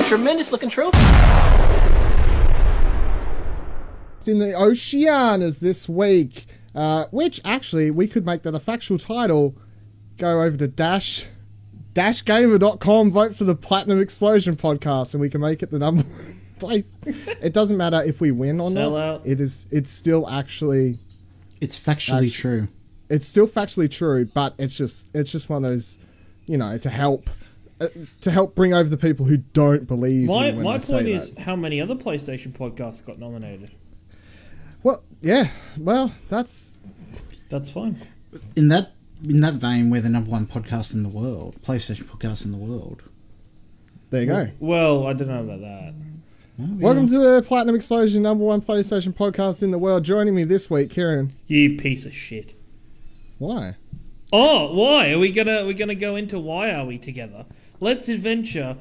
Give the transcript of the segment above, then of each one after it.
tremendous looking trophy. In the Oceanas this week, which actually we could make that a factual title. Go over to dashgamer.com, vote for the Platinum Explosion podcast, and we can make it the number one place. It doesn't matter if we win or Sell not. out. It's still actually... It's factually true. It's still factually true, but it's just one of those, to help bring over the people who don't believe. My point is, how many other PlayStation podcasts got nominated? Well, yeah. Well, that's fine. In that vein, we're the number one podcast in the world, PlayStation podcast in the world. There you go. Well, I don't know about that. Oh, yeah. Welcome to the Platinum Explosion, number one PlayStation podcast in the world. Joining me this week, Kieran. You piece of shit. Why? Oh, why are we gonna go into why are we together? Let's adventure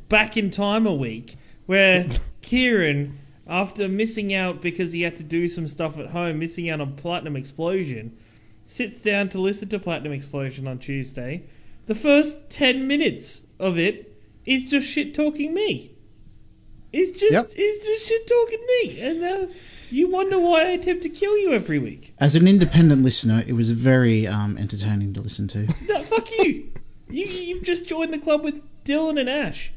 back in time a week where Kieran, after missing out because he had to do some stuff at home, missing out on Platinum Explosion, sits down to listen to Platinum Explosion on Tuesday. The first 10 minutes of it is just shit talking me. It's just shit talking me, and you wonder why I attempt to kill you every week. As an independent listener, it was very entertaining to listen to. No, fuck you. You've just joined the club with Dylan and Ash.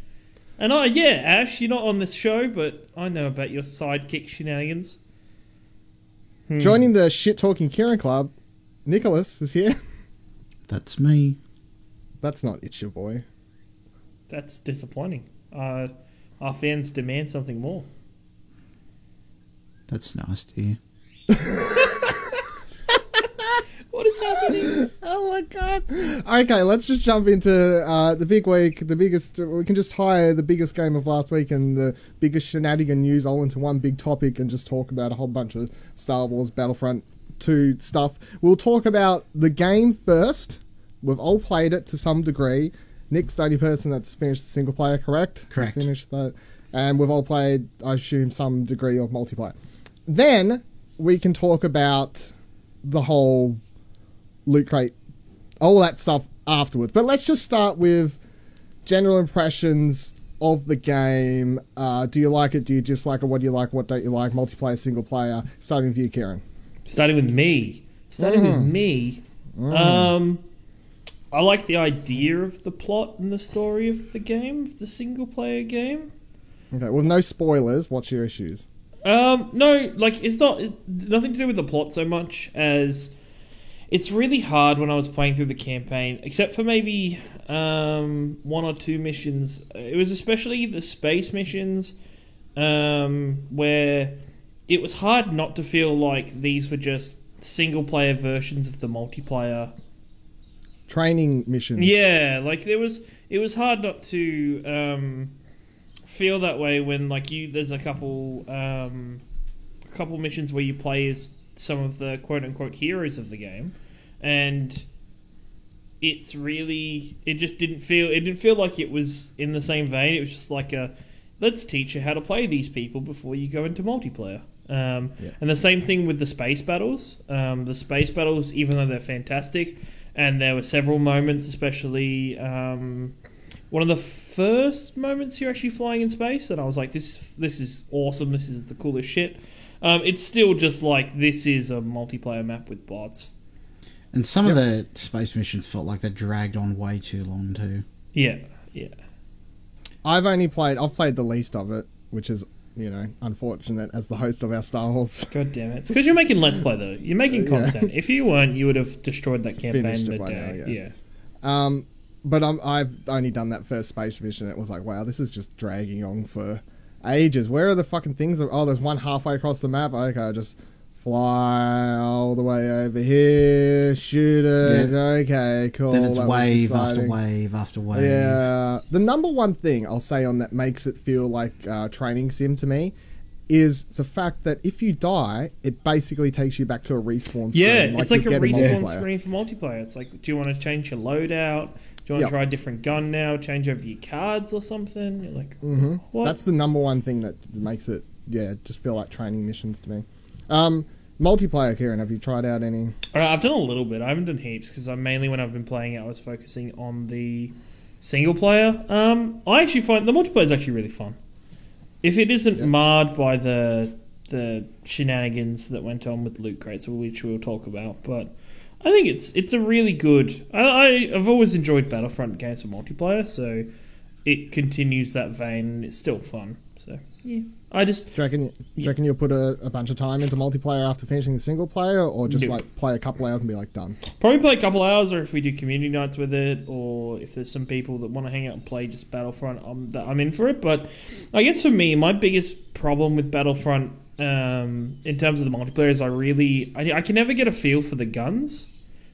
And Ash, you're not on this show, but I know about your sidekick shenanigans. Joining the shit-talking Kieran club, Nicholas is here. That's me. That's not It's Your Boy. That's disappointing. Our fans demand something more. That's nice to hear. What is happening? Oh my god. Okay, let's just jump into the big week, the biggest... We can just tie the biggest game of last week and the biggest shenanigan news all into one big topic and just talk about a whole bunch of Star Wars Battlefront 2 stuff. We'll talk about the game first. We've all played it to some degree. Nick's the only person that's finished the single player, correct? Correct. Finished that. And we've all played, I assume, some degree of multiplayer. Then we can talk about the whole loot crate, all that stuff afterwards. But let's just start with general impressions of the game. Do you like it? Do you dislike it? What do you like? What don't you like? Multiplayer, single player. Starting with you, Kieran. Starting with me. I like the idea of the plot and the story of the game, the single player game. Okay, with no spoilers, what's your issues? No, it's nothing to do with the plot so much as it's really hard when I was playing through the campaign, except for maybe one or two missions. It was especially the space missions where it was hard not to feel like these were just single player versions of the multiplayer training missions. Yeah, it was hard not to feel that way when there's a couple missions where you play as some of the quote unquote heroes of the game, and it didn't feel like it was in the same vein. It was just like let's teach you how to play these people before you go into multiplayer. And the same thing with the space battles. The space battles, even though they're fantastic, and there were several moments, especially one of the first moments you're actually flying in space, and I was like, this is awesome, this is the coolest shit. It's still just like, this is a multiplayer map with bots. And some of the space missions felt like they dragged on way too long too. Yeah. I've played the least of it, which is, unfortunate as the host of our Star Wars. God damn it. It's because you're making Let's Play, though. You're making content. If you weren't, you would have destroyed that campaign in a day. Now, but I've only done that first space mission. It was like, wow, this is just dragging on for ages. Where are the fucking things? Oh, there's one halfway across the map. Okay, I'll just fly all the way over here, shoot it. Yeah. Okay, cool. Then it's wave after wave after wave. Yeah. The number one thing I'll say on that makes it feel like training sim to me is the fact that if you die, it basically takes you back to a respawn screen. Yeah, it's like a respawn screen for multiplayer. It's like, do you want to change your loadout? Do you want to try a different gun now? Change over your cards or something? You're like, what? That's the number one thing that makes it, just feel like training missions to me. Multiplayer, Kieran, have you tried out any? I've done a little bit. I haven't done heaps because mainly when I've been playing it, I was focusing on the single player. I actually find the multiplayer is actually really fun. If it isn't marred by the shenanigans that went on with loot crates, which we'll talk about, but I think it's a really good. I've always enjoyed Battlefront games for multiplayer, so it continues that vein and it's still fun. So yeah, Do you reckon you'll put a bunch of time into multiplayer after finishing the single player, or just like play a couple hours and be like done? Probably play a couple hours, or if we do community nights with it, or if there's some people that want to hang out and play just Battlefront, I'm in for it. But I guess for me, my biggest problem with Battlefront in terms of the multiplayer is I can never get a feel for the guns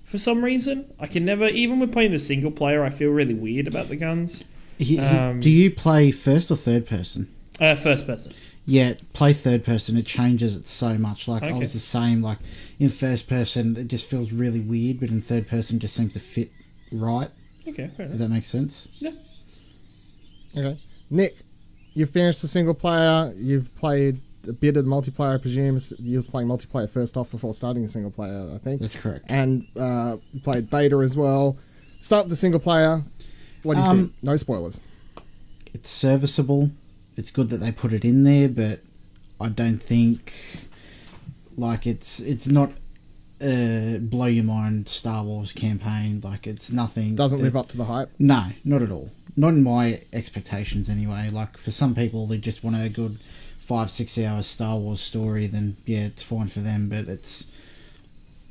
for some reason. I can never, even with playing the single player, I feel really weird about the guns. Do you play first or third person? First person. Yeah, play third person. It changes it so much. Like, I Okay. was the same. Like, in first person, it just feels really weird, but in third person, it just seems to fit right. Okay, fair If enough. that makes sense. Yeah. Okay, Nick, you've finished the single player. You've played a bit of the multiplayer. I presume you was playing multiplayer first off before starting the single player, I think. That's correct. And you played beta as well. Start with the single player. What do you think? No spoilers. It's serviceable. It's good that they put it in there, but I don't think like it's not blow your mind Star Wars campaign. Like, it's nothing. Doesn't live up to the hype. No, not at all. Not in my expectations anyway. Like, for some people, they just want a good 5-6 hour Star Wars story, then yeah, it's fine for them. But it's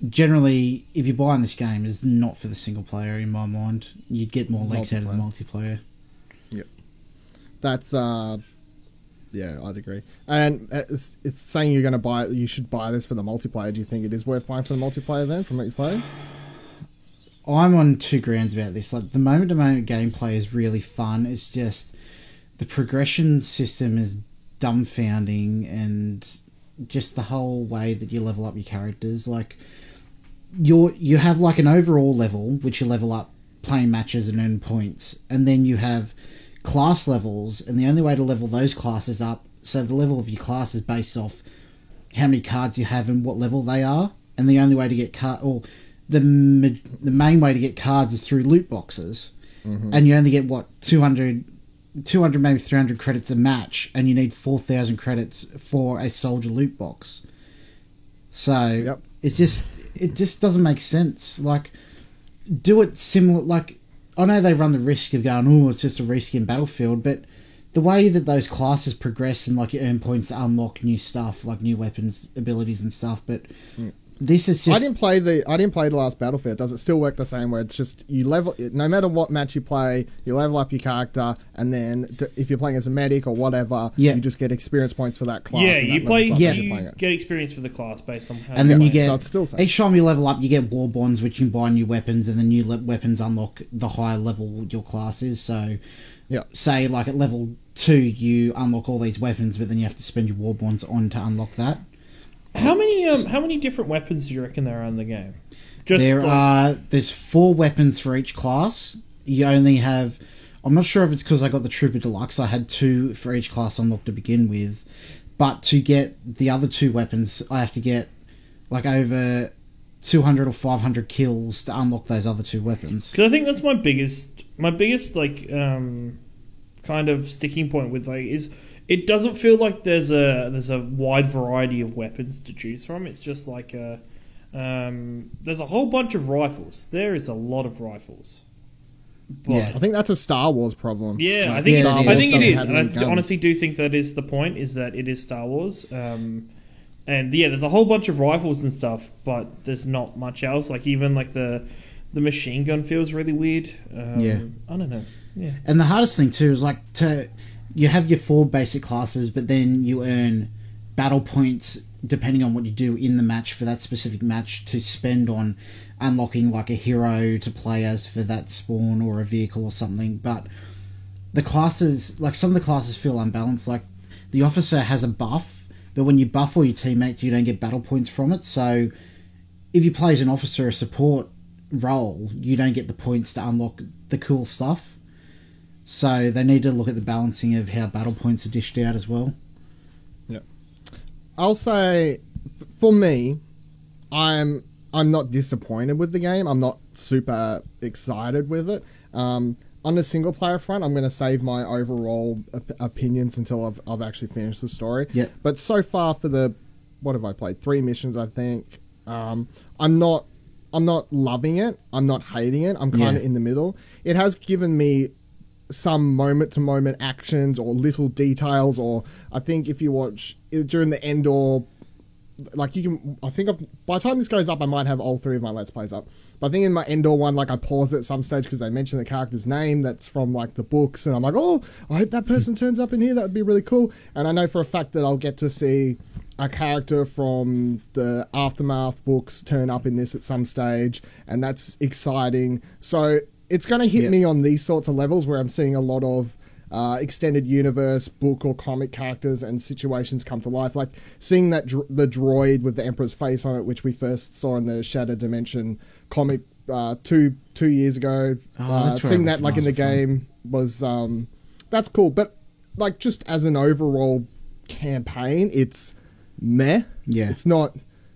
generally, if you're buying this game, it's not for the single player in my mind. You'd get more legs out of the multiplayer. Yep. That's yeah, I'd agree. And it's saying you're going to buy it. You should buy this for the multiplayer. Do you think it is worth buying for the multiplayer then, from what you play? I'm on two grounds about this. Like, the moment-to-moment gameplay is really fun. It's just the progression system is dumbfounding, and just the whole way that you level up your characters. Like, you have like an overall level which you level up playing matches and earn points, and then you have class levels, and the only way to level those classes up, so the level of your class is based off how many cards you have and what level they are, and the only way to get the main way to get cards is through loot boxes, and you only get 200 maybe 300 credits a match, and you need 4,000 credits for a soldier loot box. So it just doesn't make sense. Like, do it similar. Like, I know they run the risk of going, oh, it's just a reskin Battlefield, but the way that those classes progress and like you earn points to unlock new stuff, like new weapons, abilities and stuff, but this is just... I didn't play the last Battlefield. Does it still work the same, where it's just you level, no matter what match you play, you level up your character, and then if you're playing as a medic or whatever, you just get experience points for that class. Yeah, and you that play. levels up as you're You playing it. get experience for the class based on how. And then you play. get, So it's still the same. each time you level up, you get war bonds, which you can buy new weapons, and the new weapons unlock the higher level your class is. So, say like at level 2, you unlock all these weapons, but then you have to spend your war bonds on to unlock that. How many different weapons do you reckon there are in the game? There's 4 weapons for each class. You only have... I'm not sure if it's because I got the Trooper Deluxe. I had 2 for each class unlocked to begin with. But to get the other 2 weapons, I have to get like over 200 or 500 kills to unlock those other 2 weapons. Because I think that's my biggest like kind of sticking point with like is it doesn't feel like there's a wide variety of weapons to choose from. It's just like there's a whole bunch of rifles. There is a lot of rifles. But I think that's a Star Wars problem. yeah, Like, I think Star I Wars think it doesn't is, have and I many guns. honestly do think that is the point. Is that it is Star Wars, and yeah, there's a whole bunch of rifles and stuff, but there's not much else. Like even like the machine gun feels really weird. I don't know. Yeah, and the hardest thing too is like you have your 4 basic classes, but then you earn battle points depending on what you do in the match for that specific match to spend on unlocking like a hero to play as for that spawn or a vehicle or something. But the classes, like some of the classes feel unbalanced. Like the officer has a buff, but when you buff all your teammates, you don't get battle points from it. So if you play as an officer or support role, you don't get the points to unlock the cool stuff. So they need to look at the balancing of how battle points are dished out as well. Yeah, I'll say for me, I'm not disappointed with the game. I'm not super excited with it. on the single player front, I'm going to save my overall opinions until I've actually finished the story. Yeah. But so far for what have I played? 3 missions, I think. I'm not loving it. I'm not hating it. I'm kind of in the middle. It has given me some moment-to-moment actions or little details, or I think if you watch during the Endor, like you can, I think by the time this goes up, I might have all 3 of my Let's Plays up. But I think in my Endor one, like I paused at some stage because they mentioned the character's name that's from like the books, and I'm like, oh, I hope that person turns up in here. That would be really cool. And I know for a fact that I'll get to see a character from the Aftermath books turn up in this at some stage, and that's exciting. So it's going to hit me on these sorts of levels where I'm seeing a lot of extended universe book or comic characters and situations come to life, like seeing that the droid with the Emperor's face on it, which we first saw in the Shattered Dimension comic 2 years ago. Seeing that like in the game was that's cool, but like just as an overall campaign, it's meh. It's not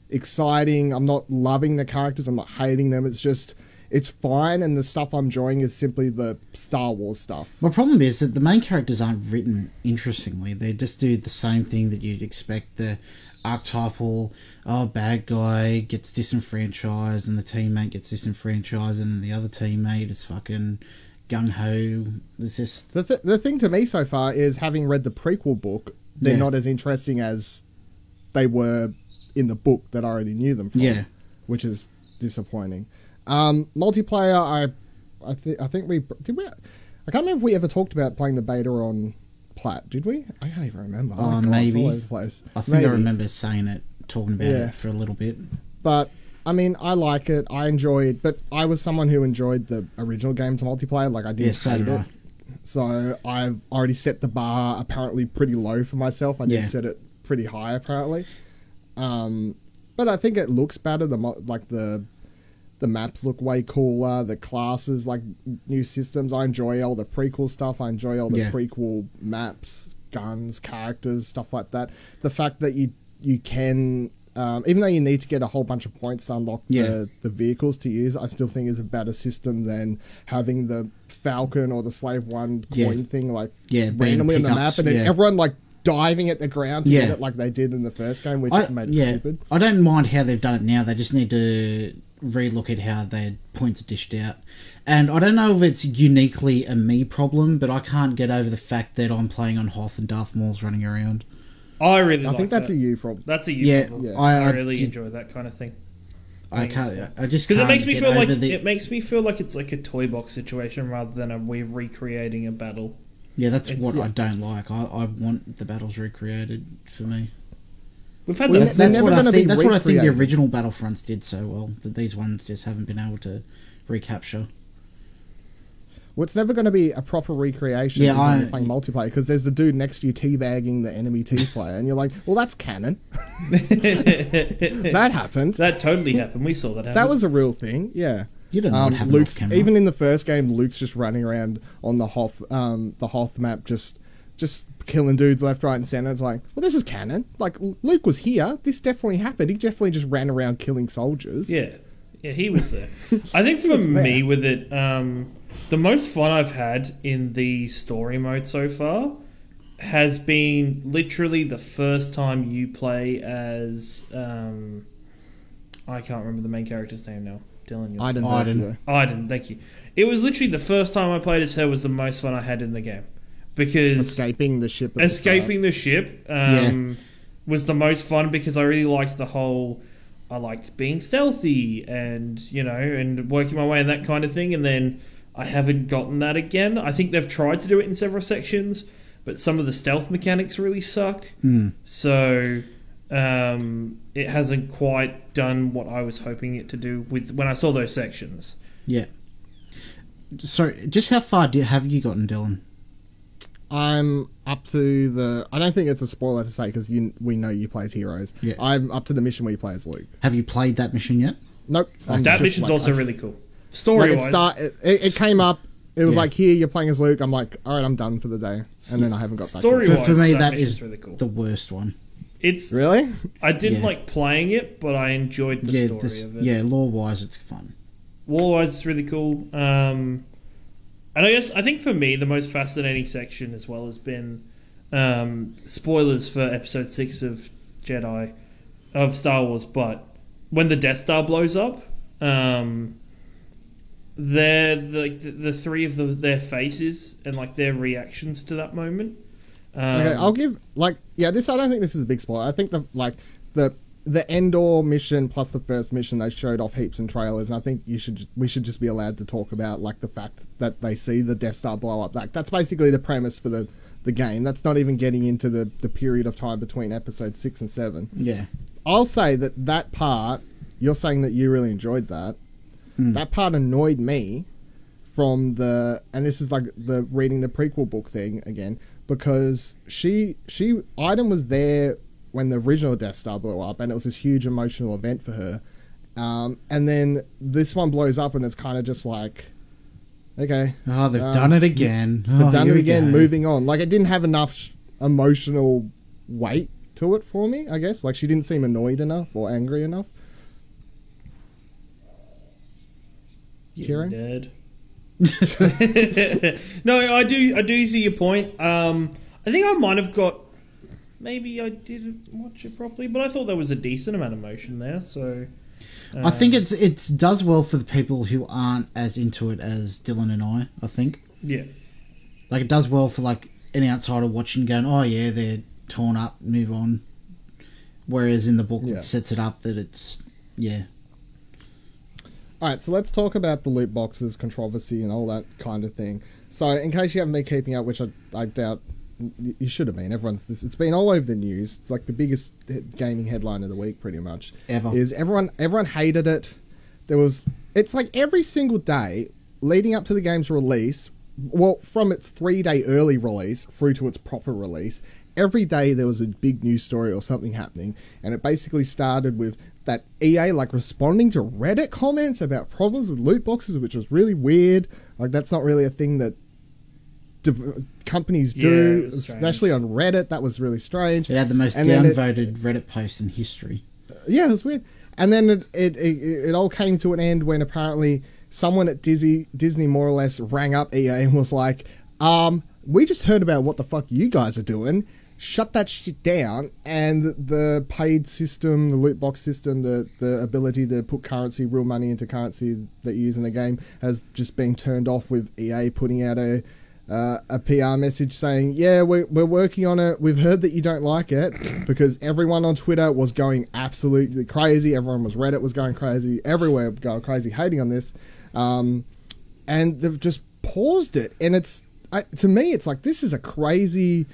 exciting. I'm not loving the characters. I'm not hating them. It's just, it's fine, and the stuff I'm enjoying is simply the Star Wars stuff. My problem is that the main characters aren't written interestingly. They just do the same thing that you'd expect. The archetypal, bad guy gets disenfranchised, and the teammate gets disenfranchised, and then the other teammate is fucking gung-ho. It's just... The thing to me so far is, having read the prequel book, they're not as interesting as they were in the book that I already knew them from, which is disappointing. Multiplayer, I think we I can't remember if we ever talked about playing the beta on Plat. Did we? I can't even remember. Oh, maybe. It's all over the place. I think I remember saying it, talking about it for a little bit. But I mean, I like it. I enjoy it. But I was someone who enjoyed the original game to multiplayer. Like I didn't hate it. So I've already set the bar apparently pretty low for myself. I did set it pretty high apparently. But I think it looks better. The maps look way cooler. The classes, like new systems. I enjoy all the prequel stuff. I enjoy all the prequel maps, guns, characters, stuff like that. The fact that you can, even though you need to get a whole bunch of points to unlock the vehicles to use, I still think is a better system than having the Falcon or the Slave One coin thing like randomly on the map, and then everyone like diving at the ground to get it like they did in the first game, which made it stupid. I don't mind how they've done it now. They just need to relook at how their points are dished out. And I don't know if it's uniquely a me problem, but I can't get over the fact that I'm playing on Hoth and Darth Maul's running around. I think that's a you problem. That's a you problem. Yeah. I really enjoy that kind of thing. I can't. I just because can't. It makes me feel like it's like a toy box situation rather than we're recreating a battle. Yeah, that's what I don't like. I want the battles recreated for me. We've had that's what I think. That's what I think the original Battlefronts did so well. That these ones just haven't been able to recapture. Well, it's never going to be a proper recreation when you're playing multiplayer, because there's the dude next to you teabagging the enemy T player, and you're like, well, that's canon. That happened. That totally happened. We saw that happen. That was a real thing, yeah. You don't know what happened off camera. Even in the first game, Luke's just running around on the Hoth map, just killing dudes left, right, and center. It's like, well, this is canon. Like, Luke was here. This definitely happened. He definitely just ran around killing soldiers. Yeah, he was there. I think for me with it, the most fun I've had in the story mode so far has been literally the first time you play as I can't remember the main character's name now. Dylan, Iden, thank you. It was literally the first time I played as her was the most fun I had in the game, because escaping the ship was the most fun, because I really liked the whole, I liked being stealthy and and working my way and that kind of thing, and then I haven't gotten that again. I think they've tried to do it in several sections, but some of the stealth mechanics really suck. So it hasn't quite done what I was hoping it to do with when I saw those sections. Yeah. So, just how far have you gotten, Dylan? I'm up to the... I don't think it's a spoiler to say, because we know you play as heroes. Yeah. I'm up to the mission where you play as Luke. Have you played that mission yet? Nope. That mission's also really cool. Story-wise. It came up. It was like, here, you're playing as Luke. I'm like, all right, I'm done for the day. And then I haven't got back to it. For me, that is really cool. The worst one. It's really. I didn't like playing it, but I enjoyed the story of it. Yeah, lore-wise, it's fun. Lore-wise, it's really cool. And I think for me the most fascinating section as well has been spoilers for Episode 6 of Star Wars, but when the Death Star blows up, the three of their faces and like their reactions to that moment. Okay, I'll give this. I don't think this is a big spoiler. I think the Endor mission plus the first mission, they showed off heaps in trailers, and I think we should just be allowed to talk about like the fact that they see the Death Star blow up. Like that's basically the premise for the game. That's not even getting into the period of time between Episode 6 and 7. Yeah. I'll say that part, you're saying that you really enjoyed that. That part annoyed me and this is like the reading the prequel book thing again, because Iden was there when the original Death Star blew up, and it was this huge emotional event for her. And then this one blows up, and it's kind of just like, okay. Oh, they've done it again. They've done it again, moving on. Like, it didn't have enough emotional weight to it for me, I guess. Like, she didn't seem annoyed enough or angry enough. Kieran? Nerd. No, I do see your point. I think I might have got... Maybe I didn't watch it properly, but I thought there was a decent amount of motion there, so... I think it does well for the people who aren't as into it as Dylan and I think. Yeah. Like, it does well for, like, an outsider watching going, oh, yeah, they're torn up, move on. Whereas in the book, it sets it up that it's... Yeah. Alright, so let's talk about the loot boxes, controversy, and all that kind of thing. So, in case you haven't been keeping up, which I doubt you should have been, it's been all over the news. It's like the biggest gaming headline of the week, pretty much. Ever. Is everyone hated it. It's like every single day leading up to the game's release, well, from its 3-day early release through to its proper release, every day there was a big news story or something happening, and it basically started with that EA like responding to Reddit comments about problems with loot boxes, which was really weird. Like, that's not really a thing that companies do, especially on Reddit. That was really strange. It had the most downvoted Reddit post in history. Yeah, it was weird. And then it all came to an end when apparently someone at Disney more or less rang up EA and was like, we just heard about what the fuck you guys are doing. Shut that shit down. And the paid system, the loot box system, the ability to put currency, real money into currency that you use in the game has just been turned off, with EA putting out a PR message saying, yeah, we're working on it. We've heard that you don't like it, because everyone on Twitter was going absolutely crazy. Everyone Reddit was going crazy. Everywhere going crazy, hating on this. And they've just paused it. And to me, it's like, this is a crazy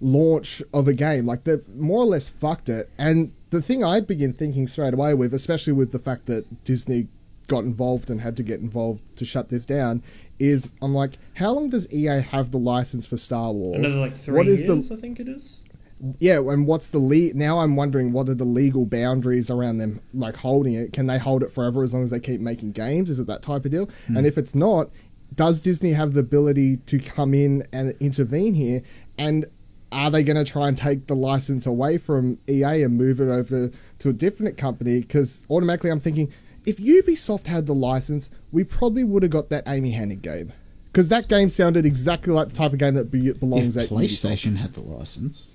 launch of a game. Like, they've more or less fucked it. And the thing I begin thinking straight away with, especially with the fact that Disney got involved and had to get involved to shut this down, is I'm like, how long does EA have the license for Star Wars? Another like 3 years, I think it is. Yeah, and what's the now I'm wondering, what are the legal boundaries around them, like, holding it? Can they hold it forever as long as they keep making games? Is it that type of deal? And if it's not, does Disney have the ability to come in and intervene here? And are they going to try and take the license away from EA and move it over to a different company? Because automatically I'm thinking, if Ubisoft had the license, we probably would have got that Amy Hennig game. Because that game sounded exactly like the type of game that belongs at PlayStation Ubisoft. Had the license.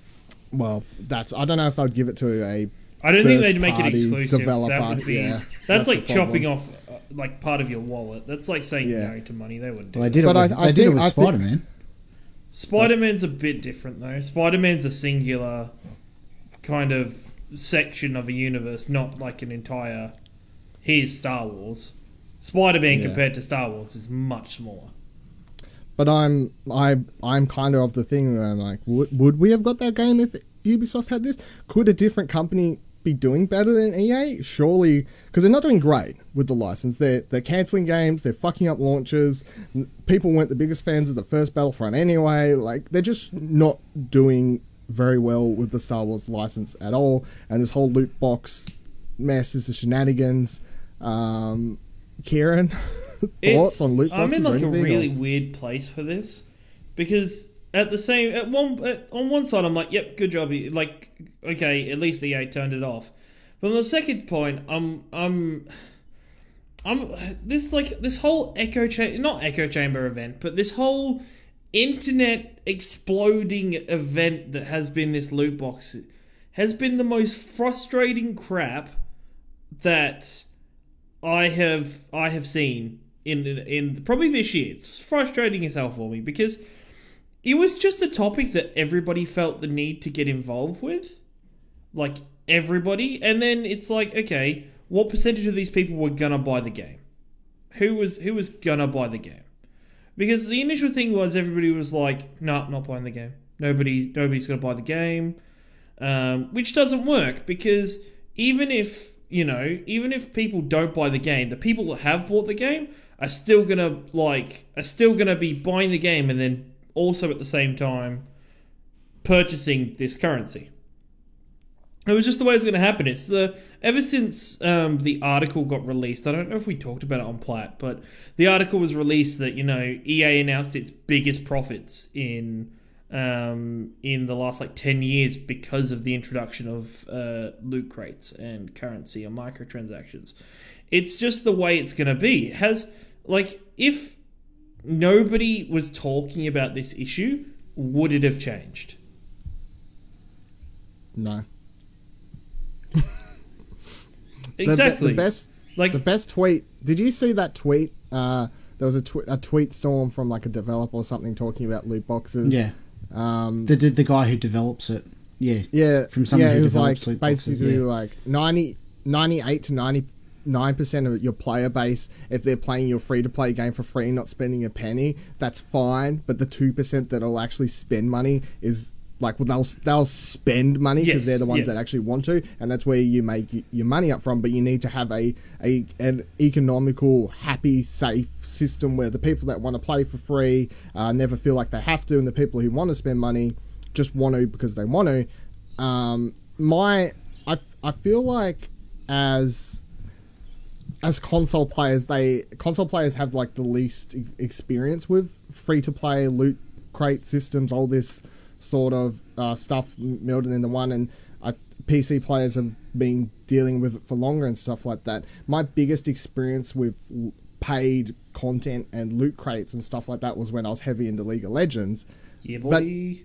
Well, I don't know if I'd give it to a I don't think they'd make it exclusive. Developer. That would be, that's like chopping off like part of your wallet. That's like saying no to money. They wouldn't do They did it with Spider-Man. Spider-Man's a bit different, though. Spider-Man's a singular kind of section of a universe, not like an entire... Here's Star Wars. Spider-Man compared to Star Wars is much smaller. But I'm kind of the thing where I'm like, would we have got that game if Ubisoft had this? Could a different company be doing better than EA? Surely, because they're not doing great with the license. They're cancelling games, they're fucking up launches. People weren't the biggest fans of the first Battlefront anyway. Like, they're just not doing very well with the Star Wars license at all. And this whole loot box mess is the shenanigans. Kieran, thoughts on loot boxes? I'm in like a really weird place for this, because on one side I'm like, yep, good job. Like, okay, at least EA turned it off. But on the second point, this whole not echo chamber event, but this whole internet exploding event that has been this loot box has been the most frustrating crap that I have seen in probably this year. It's frustrating as hell for me because it was just a topic that everybody felt the need to get involved with, like everybody, and then it's like, okay, what percentage of these people were gonna buy the game? Who was gonna buy the game? Because the initial thing was everybody was like, "No, not buying the game. Nobody's gonna buy the game," which doesn't work because even if people don't buy the game, the people that have bought the game are still gonna be buying the game and then also at the same time purchasing this currency. It was just the way it's going to happen. Ever since the article got released, I don't know if we talked about it on Plat, but the article was released that EA announced its biggest profits in the last 10 years because of the introduction of loot crates and currency and microtransactions. It's just the way it's going to be. It has if nobody was talking about this issue, would it have changed? No. Exactly. The best tweet. Did you see that tweet? There was a tweet storm from a developer or something talking about loot boxes. Yeah. The guy who develops it. Yeah. Yeah. From someone who it was develops loot basically boxes, 98 to 99% of your player base, if they're playing your free-to-play game for free, not spending a penny, that's fine. But the 2% that'll actually spend money is they'll spend money because they're the ones that actually want to, and that's where you make your money up from. But you need to have an economical, happy, safe system where the people that want to play for free never feel like they have to, and the people who want to spend money just want to because they want to. I feel like as console players have the least experience with free-to-play loot crate systems, all this sort of stuff melded into one, and PC players have been dealing with it for longer and stuff like that. My biggest experience with paid content and loot crates and stuff like that was when I was heavy into League of Legends. Yeah, boy.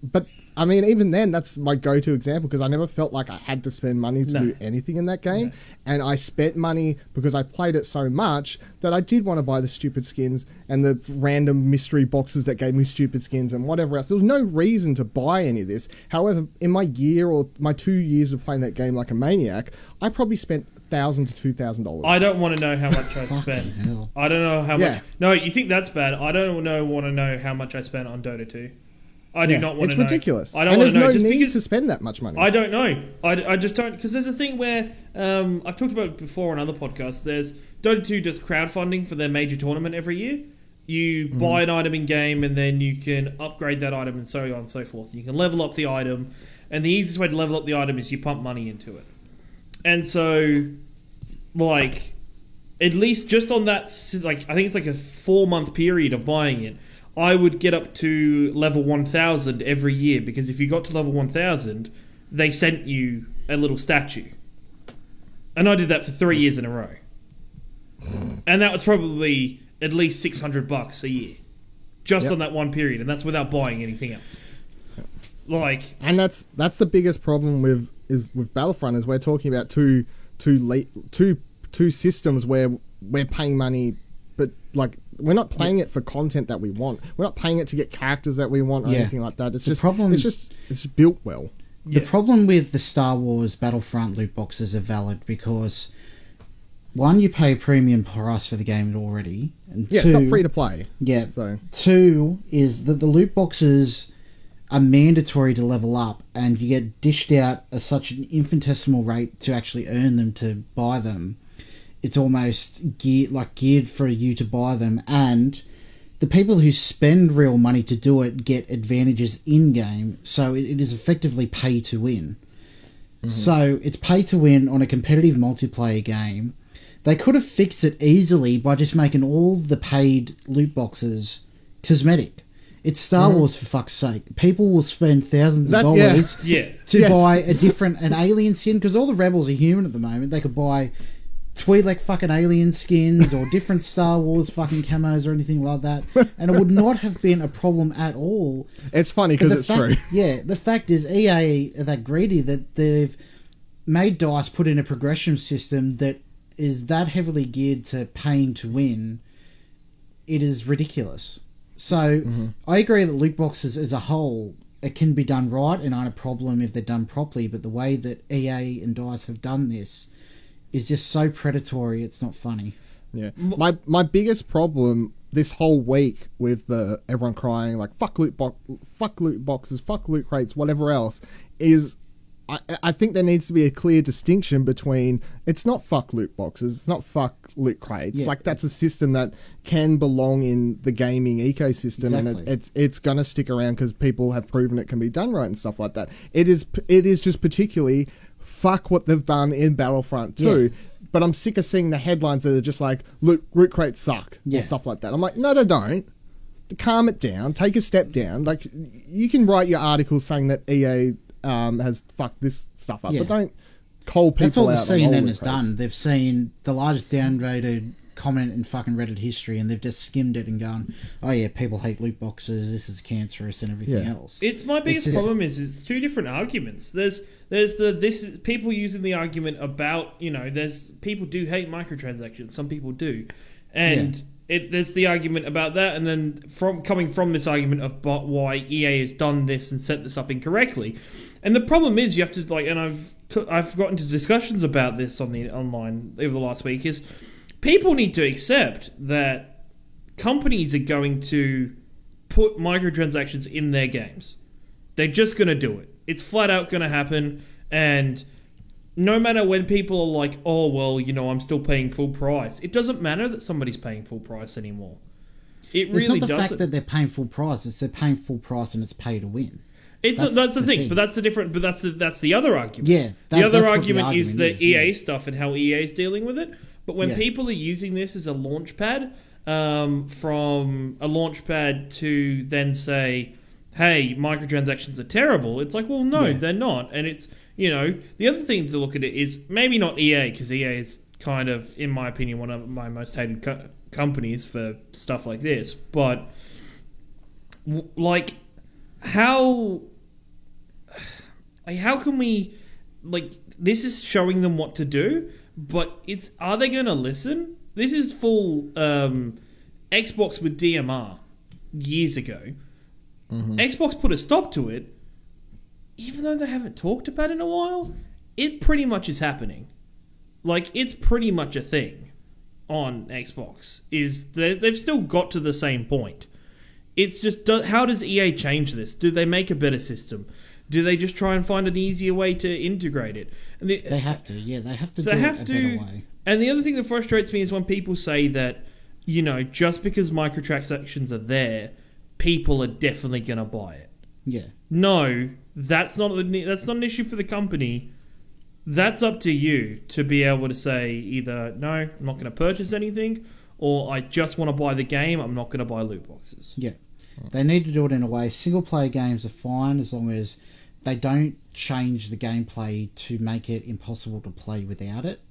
But I mean, even then, that's my go-to example because I never felt like I had to spend money to do anything in that game. No. And I spent money because I played it so much that I did want to buy the stupid skins and the random mystery boxes that gave me stupid skins and whatever else. There was no reason to buy any of this. However, in my year or my 2 years of playing that game like a maniac, I probably spent $1,000 to $2,000. I don't want to know how much I spent. I don't know how much. No, you think that's bad? I don't want to know how much I spent on Dota 2. I do not want to know. It's ridiculous. I don't want to know. There's no need to spend that much money. I don't know. I just don't, because there's a thing where I've talked about it before on other podcasts. There's Dota 2 does crowdfunding for their major tournament every year. You buy an item in game and then you can upgrade that item and so on and so forth. You can level up the item, and the easiest way to level up the item is you pump money into it. And so, at least just on that, I think it's a 4-month period of buying it, I would get up to level 1000 every year, because if you got to level 1000, they sent you a little statue. And I did that for 3 years in a row. And that was probably at least $600 a year. Just on that one period, and that's without buying anything else. And that's the biggest problem with Battlefront, is we're talking about two systems where we're paying money, but we're not playing it for content that we want. We're not paying it to get characters that we want or anything like that. It's just built well. The problem with the Star Wars Battlefront loot boxes are valid because, one, you pay a premium price for the game already, and two, it's not free to play. Yeah. So two is that the loot boxes are mandatory to level up, and you get dished out at such an infinitesimal rate to actually earn them, to buy them. It's almost geared for you to buy them, and the people who spend real money to do it get advantages in-game, so it is effectively pay to win. Mm-hmm. So it's pay to win on a competitive multiplayer game. They could have fixed it easily by just making all the paid loot boxes cosmetic. It's Star Wars, for fuck's sake. People will spend thousands of dollars to buy an alien skin, because all the rebels are human at the moment. They could buy Twi'lek fucking alien skins or different Star Wars fucking camos or anything like that, and it would not have been a problem at all. It's funny because it's true. Yeah, the fact is EA are that greedy that they've made DICE put in a progression system that is that heavily geared to paying to win. It is ridiculous. So I agree that loot boxes as a whole, it can be done right and aren't a problem if they're done properly, but the way that EA and DICE have done this is just so predatory, it's not funny. Yeah. My biggest problem this whole week with the everyone crying like fuck loot boxes, fuck loot crates, whatever else, is I think there needs to be a clear distinction between it's not fuck loot boxes, it's not fuck loot crates. Yeah. Like that's a system that can belong in the gaming ecosystem, Exactly. and it's gonna stick around because people have proven it can be done right and stuff like that. It is just particularly fuck what they've done in Battlefront 2. Yeah. But I'm sick of seeing the headlines that are just like loot crates suck Yeah. or stuff like that. I'm like, no, they don't. Calm it down. Take a step down. Like you can write your articles saying that EA has fucked this stuff up, Yeah. but don't call people That's all the out. on CNN loot has crates. done. They've seen the largest downrated comment in fucking Reddit history, and they've just skimmed it and gone, oh yeah, people hate loot boxes, this is cancerous and everything Yeah. else. It's my biggest just- problem is it's two different arguments. There's people using the argument about, there's people do hate microtransactions. Some people do, and there's the argument about that, and then coming from this argument of why EA has done this and set this up incorrectly. And the problem is you have to and I've gotten into discussions about this on the online over the last week, is people need to accept that companies are going to put microtransactions in their games. They're just going to do it. It's flat out going to happen. And no matter when people are like, oh, well, I'm still paying full price. It doesn't matter that somebody's paying full price anymore. It It's really not the doesn't. fact that they're paying full price, it's they're paying full price and it's pay to win. That's the thing, thing. but that's the other argument. Yeah, the other that's what the argument is the argument is, EA yeah. stuff and how EA is dealing with it. But when Yeah. people are using this as a launch pad, from a launch pad to then say, hey, microtransactions are terrible, it's like, well, no, Yeah. they're not. And it's, the other thing to look at it is maybe not EA, because EA is kind of, in my opinion, one of my most hated companies for stuff like this. But, how can we, this is showing them what to do, but are they going to listen? This is full Xbox with DMR years ago. Xbox put a stop to it, even though they haven't talked about it in a while. It pretty much is happening. It's pretty much a thing on Xbox. They've still got to the same point. It's just, how does EA change this? Do they make a better system? Do they just try and find an easier way to integrate it? And They have to, yeah, they have to do it a better way. And the other thing that frustrates me is when people say that, just because microtransactions are there, people are definitely going to buy it. Yeah. No, that's not an issue for the company. That's up to you to be able to say either, no, I'm not going to purchase anything, or I just want to buy the game, I'm not going to buy loot boxes. Yeah. They need to do it in a way. Single player games are fine as long as they don't change the gameplay to make it impossible to play without it.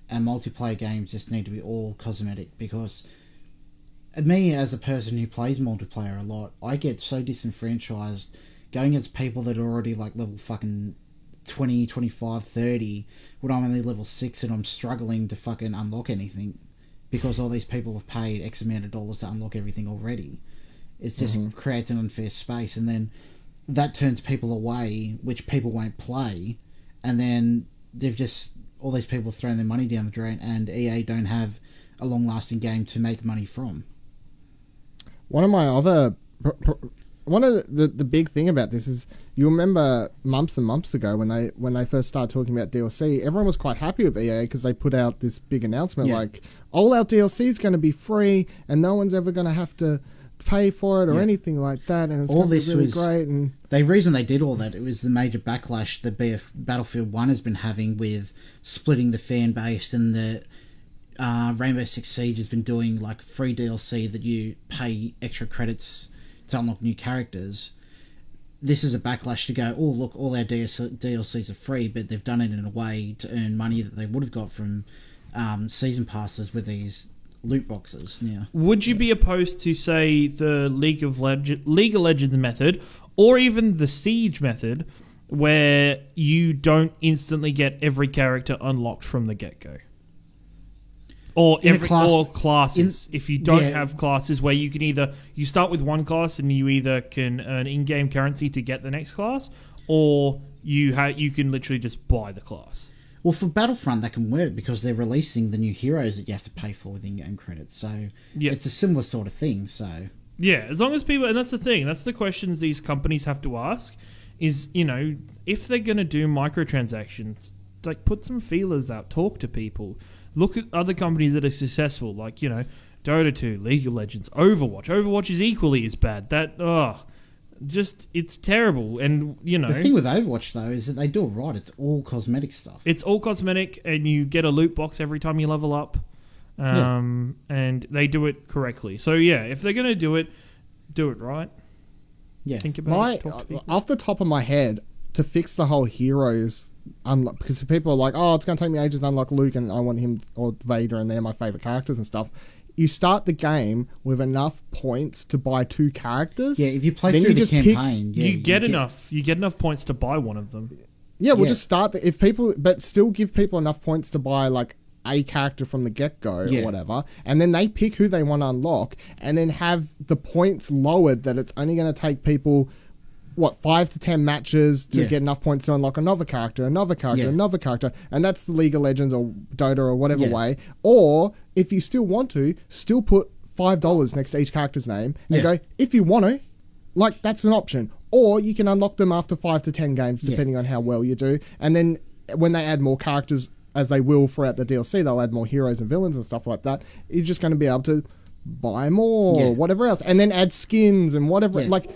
And multiplayer games just need to be all cosmetic, because me as a person who plays multiplayer a lot, I get so disenfranchised going against people that are already level fucking 20, 25, 30 when I'm only level 6 and I'm struggling to fucking unlock anything because all these people have paid X amount of dollars to unlock everything already. It just creates an unfair space, and then that turns people away, which people won't play, and then they've just, all these people have thrown their money down the drain, and EA don't have a long-lasting game to make money from. One of the big thing about this is, you remember months and months ago when they first started talking about DLC, everyone was quite happy with EA because they put out this big announcement like, all our DLC is going to be free and no one's ever going to have to pay for it or anything like that, and it's All going to be this really was- great. And The reason they did all that, it was the major backlash that Battlefield 1 has been having with splitting the fan base, and the Rainbow Six Siege has been doing free DLC that you pay extra credits to unlock new characters. This is a backlash to go, oh look, all our DLCs are free, but they've done it in a way to earn money that they would have got from season passes with these loot boxes. Yeah. Would you be opposed to, say, the League of Legends method, or even the Siege method, where you don't instantly get every character unlocked from the get-go? Or or classes. If you don't have classes where you can you start with one class and you either can earn in-game currency to get the next class, or you can literally just buy the class. Well, for Battlefront, that can work because they're releasing the new heroes that you have to pay for with in-game credits. So it's a similar sort of thing. So yeah, as long as people, and that's the thing, that's the questions these companies have to ask is, if they're going to do microtransactions, like put some feelers out, talk to people, look at other companies that are successful, like, Dota 2, League of Legends, Overwatch. Overwatch is equally as bad. It's terrible. And, The thing with Overwatch, though, is that they do it right. It's all cosmetic stuff. It's all cosmetic, and you get a loot box every time you level up. And they do it correctly. So, yeah, if they're going to do it right. Yeah. Think about it. Off the top of my head, to fix the whole heroes unlock, because people are like, oh, it's going to take me ages to unlock Luke and I want him or Vader and they're my favorite characters and stuff. You start the game with enough points to buy 2 characters. Yeah, if you play through the campaign, you get enough points to buy one of them. Yeah, we'll just start but still give people enough points to buy like a character from the get-go or whatever, and then they pick who they want to unlock, and then have the points lowered that it's only going to take people 5 to 10 matches to get enough points to unlock another character, and that's the League of Legends or Dota or whatever way. Or if you still want to, still put $5 next to each character's name and go, if you want to, like, that's an option. Or you can unlock them after 5 to 10 games, depending on how well you do. And then when they add more characters, as they will throughout the DLC, they'll add more heroes and villains and stuff like that. You're just going to be able to buy more or whatever else, and then add skins and whatever. Like,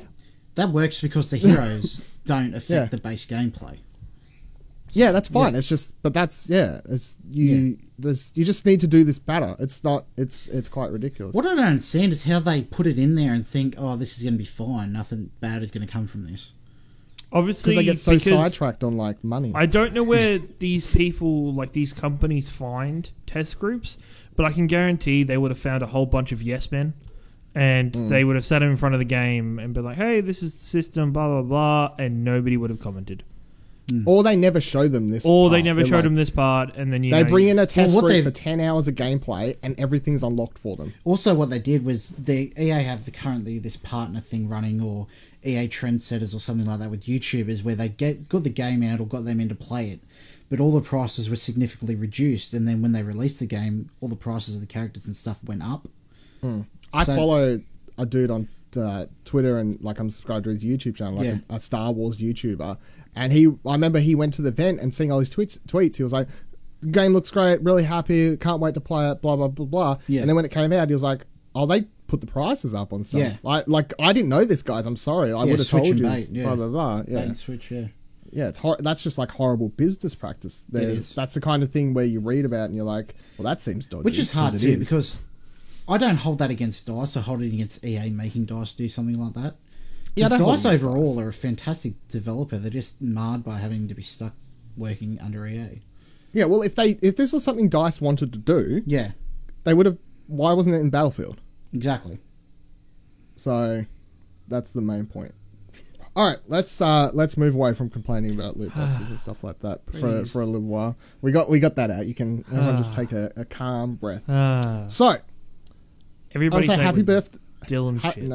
that works because the heroes don't affect the base gameplay. Yeah, that's fine. It's just, but that's you just need to do this better. It's not. It's quite ridiculous. What I don't understand is how they put it in there and think, oh, this is going to be fine. Nothing bad is going to come from this. Obviously, because they get so sidetracked on like money. I don't know where these people, like these companies, find test groups, but I can guarantee they would have found a whole bunch of yes men. And they would have sat in front of the game and been like, hey, this is the system, blah, blah, blah, and nobody would have commented. Or they never show them this Or they never showed them this part, and then they bring in a test group for 10 hours of gameplay, and everything's unlocked for them. Also, what they did was, the EA have currently this partner thing running, or EA Trendsetters or something like that with YouTubers, where they got the game out or got them in to play it, but all the prices were significantly reduced, and then when they released the game, all the prices of the characters and stuff went up. I follow a dude on Twitter, and like I'm subscribed to his YouTube channel, like a Star Wars YouTuber, and I remember he went to the event and seeing all his tweets. He was like, "Game looks great, really happy, can't wait to play it." Blah blah blah blah. Yeah. And then when it came out, he was like, "Oh, they put the prices up on stuff." Yeah. I didn't know this, guys. I'm sorry. I would have told you. Blah blah blah. Yeah. Bait and switch. Yeah. Yeah, that's just like horrible business practice. That's the kind of thing where you read about and you're like, well, that seems dodgy. Which is hard too, because I don't hold that against DICE. I hold it against EA making DICE do something like that. Yeah, DICE overall are a fantastic developer. They're just marred by having to be stuck working under EA. Yeah, well, if this was something DICE wanted to do, they would have. Why wasn't it in Battlefield? Exactly. So, that's the main point. All right, let's move away from complaining about loot boxes and stuff like that for a little while. We got that out. You can everyone just take a calm breath. So, everybody say happy birthday, Dylan. Shit.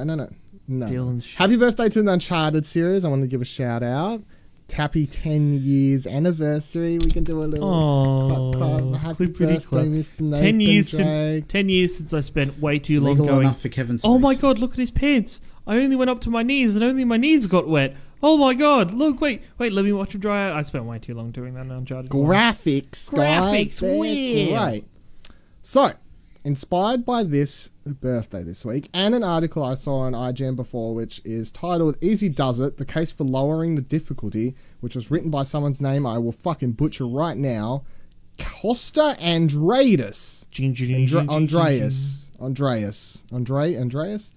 No. Dylan's shit. Happy birthday to the Uncharted series. I want to give a shout out. Happy 10 years anniversary. We can do a little happy birthday, Mr. Nathan 10 years since I spent way too long Legal going. Enough for Kevin Spacey. Oh my god! Look at his pants. I only went up to my knees, and only my knees got wet. Oh my god! Look, wait, let me watch him dry out. I spent way too long doing that on Uncharted. Graphics, win. Right. So, inspired by this birthday this week, and an article I saw on IGN before, which is titled "Easy Does It: The Case for Lowering the Difficulty," which was written by someone's name I will fucking butcher right now, Costa Andreas. Andreas.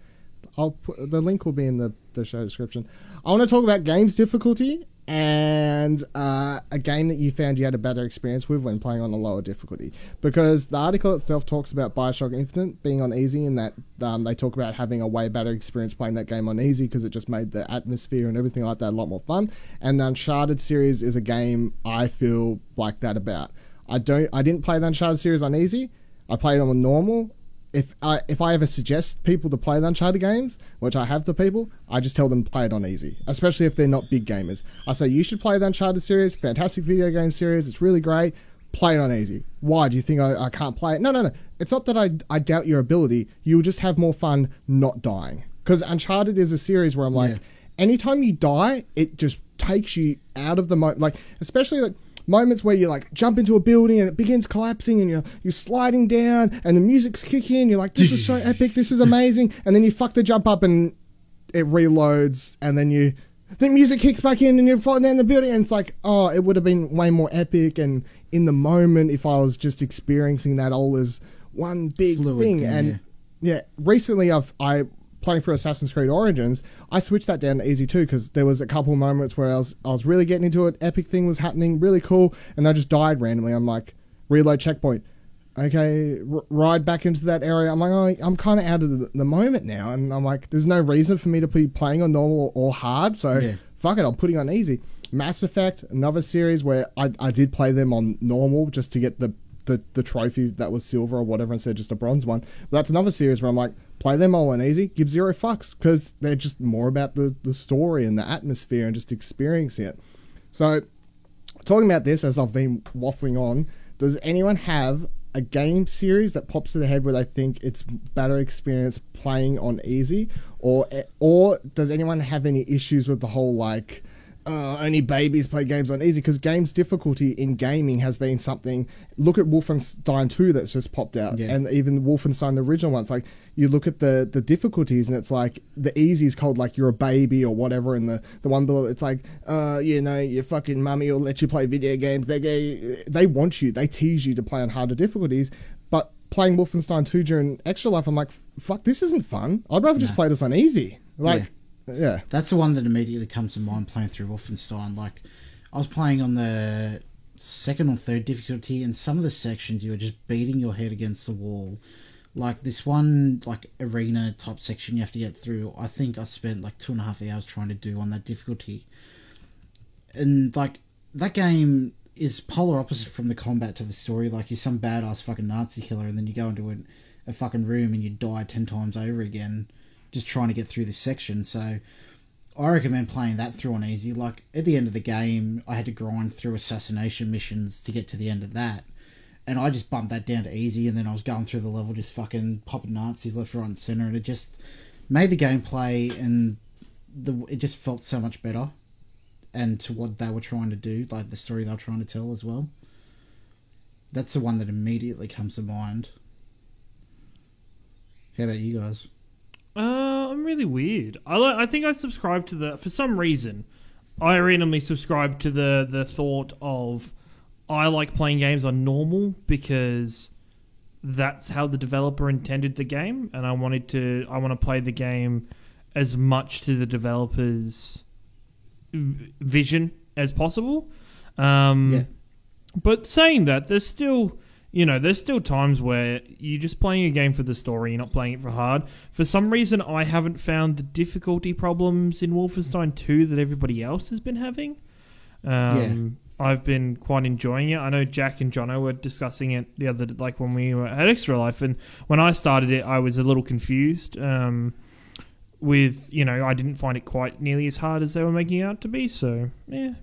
I'll put the link will be in the show description. I want to talk about games difficulty and a game that you found you had a better experience with when playing on a lower difficulty. Because the article itself talks about Bioshock Infinite being on easy, and that they talk about having a way better experience playing that game on easy because it just made the atmosphere and everything like that a lot more fun. And the Uncharted series is a game I feel like that about. I didn't play the Uncharted series on easy. I played it on normal. If I ever suggest people to play the Uncharted games, which I have to people, I just tell them to play it on easy, especially if they're not big gamers. I say, you should play the Uncharted series, fantastic video game series, it's really great, play it on easy. Why? Do you think I can't play it? No. It's not that I doubt your ability, you'll just have more fun not dying. Because Uncharted is a series where I'm like, anytime you die, it just takes you out of the moment. Like, especially like moments where you like jump into a building and it begins collapsing and you're sliding down and the music's kicking. You're like, this is so epic. This is amazing. And then you fuck the jump up and it reloads and then the music kicks back in and you're falling down the building. And it's like, oh, it would have been way more epic. And in the moment, if I was just experiencing that all as one big thing. And recently I playing through Assassin's Creed Origins, I switched that down to easy too because there was a couple moments where I was really getting into it, epic thing was happening, really cool, and I just died randomly. I'm like, reload checkpoint. Okay, ride back into that area. I'm like, oh, I'm kind of out of the moment now, and I'm like, there's no reason for me to be playing on normal or hard, so fuck it, I'm putting on easy. Mass Effect, another series where I did play them on normal just to get the trophy that was silver or whatever instead of just a bronze one. But that's another series where I'm like, play them all on easy, give zero fucks, because they're just more about the story and the atmosphere and just experiencing it. So, talking about this as I've been waffling on, does anyone have a game series that pops to the head where they think it's better experience playing on easy? Or does anyone have any issues with the whole like, only babies play games on easy? Because games difficulty in gaming has been something. Look at Wolfenstein 2 that's just popped out, and even Wolfenstein the original ones. Like, you look at the difficulties, and it's like the easy is called like you're a baby or whatever, and the one below it's like, your fucking mummy will let you play video games. They want you, they tease you to play on harder difficulties. But playing Wolfenstein 2 during Extra Life, I'm like, fuck, this isn't fun. I'd rather just play this on easy. Like. Yeah, that's the one that immediately comes to mind playing through Wolfenstein. Like, I was playing on the second or third difficulty, and some of the sections you were just beating your head against the wall. Like this one, like arena type section you have to get through. I think I spent like 2.5 hours trying to do on that difficulty. And like that game is polar opposite from the combat to the story. Like, you're some badass fucking Nazi killer, and then you go into a fucking room and you die 10 times over again, just trying to get through this section. So I recommend playing that through on easy. Like, at the end of the game, I had to grind through assassination missions to get to the end of that, and I just bumped that down to easy, and then I was going through the level just fucking popping Nazis left, right and centre, and it just made the gameplay and it just felt so much better, and to what they were trying to do, like the story they were trying to tell as well. That's the one that immediately comes to mind. How about you guys? I'm really weird. I think I subscribe to for some reason, I randomly subscribe to the thought of I like playing games on normal because that's how the developer intended the game, and I want to play the game as much to the developer's vision as possible. But saying that, there's still times where you're just playing a game for the story, you're not playing it for hard. For some reason, I haven't found the difficulty problems in Wolfenstein 2 that everybody else has been having. I've been quite enjoying it. I know Jack and Jono were discussing it the other, like when we were at Extra Life, and when I started it, I was a little confused with, I didn't find it quite nearly as hard as they were making it out to be, so,